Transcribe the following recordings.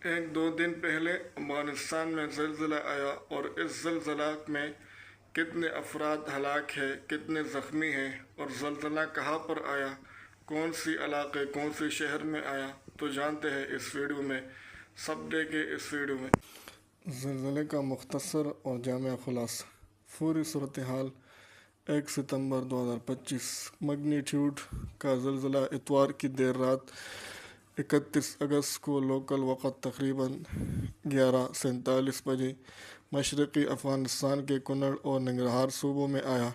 ایک دو دن پہلے افغانستان میں زلزلہ آیا اور اس زلزلہ میں کتنے افراد ہلاک ہیں، کتنے زخمی ہیں اور زلزلہ کہاں پر آیا، کون سی علاقے کون سی شہر میں آیا، تو جانتے ہیں اس ویڈیو میں۔ سب دیکھیں اس ویڈیو میں۔ زلزلے کا مختصر اور جامع خلاصہ۔ فوری صورتحال: 1 ستمبر 2025 میگنیٹیوڈ کا زلزلہ اتوار کی دیر رات 31 اگست کو لوکل وقت تقریباً 11:47 بجے مشرقی افغانستان کے کنڑ اور ننگرہار صوبوں میں آیا،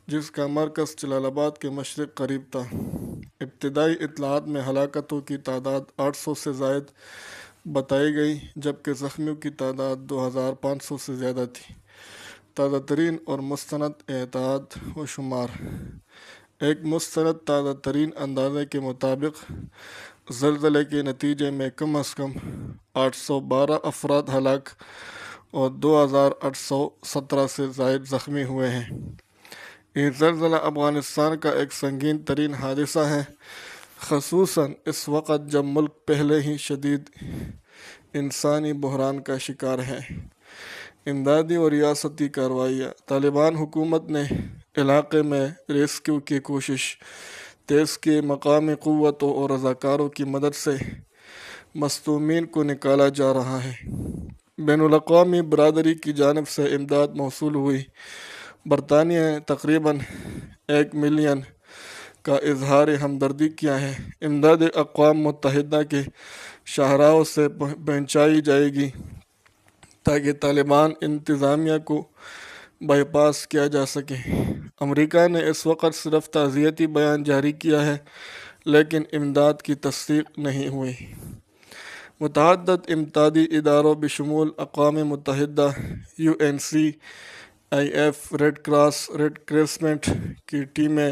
جس کا مرکز جلال آباد کے مشرق قریب تھا۔ ابتدائی اطلاعات میں ہلاکتوں کی تعداد 800 سے زائد بتائی گئی، جبکہ زخمیوں کی تعداد 2500 سے زیادہ تھی۔ تازہ ترین اور مستند اعداد و شمار: ایک مستند تازہ ترین اندازے کے مطابق زلزلے کے نتیجے میں کم از کم 812 افراد ہلاک اور 2817 سے زائد زخمی ہوئے ہیں۔ یہ زلزلہ افغانستان کا ایک سنگین ترین حادثہ ہے، خصوصاً اس وقت جب ملک پہلے ہی شدید انسانی بحران کا شکار ہے۔ امدادی اور ریاستی کارروائیاں: طالبان حکومت نے علاقے میں ریسکیو کی کوشش تیز کی۔ مقامی قوتوں اور رضاکاروں کی مدد سے مصدومین کو نکالا جا رہا ہے۔ بین الاقوامی برادری کی جانب سے امداد موصول ہوئی۔ برطانیہ نے تقریباً 1 ملین کا اظہار ہمدردی کیا ہے۔ امداد اقوام متحدہ کے شاہراہوں سے پہنچائی جائے گی تاکہ طالبان انتظامیہ کو بائی پاس کیا جا سکے۔ امریکہ نے اس وقت صرف تعزیتی بیان جاری کیا ہے، لیکن امداد کی تصدیق نہیں ہوئی۔ متعدد امدادی اداروں بشمول اقوام متحدہ، UNCIF، Red Cross, Red Crescent کی ٹیمیں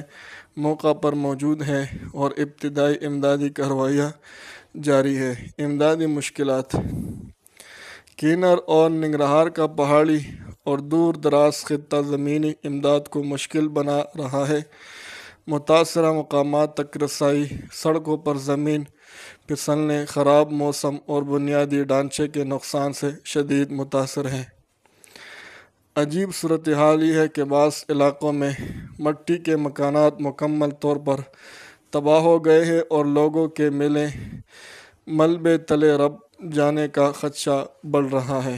موقع پر موجود ہیں اور ابتدائی امدادی کارروائیاں جاری ہیں۔ امدادی مشکلات: کنر اور ننگرہار کا پہاڑی اور دور دراز خطہ زمینی امداد کو مشکل بنا رہا ہے۔ متاثرہ مقامات تک رسائی، سڑکوں پر زمین پھسلنے، خراب موسم اور بنیادی ڈھانچے کے نقصان سے شدید متاثر ہیں۔ عجیب صورتحال یہ ہے کہ بعض علاقوں میں مٹی کے مکانات مکمل طور پر تباہ ہو گئے ہیں اور لوگوں کے ملبے تلے دب جانے کا خدشہ بڑھ رہا ہے۔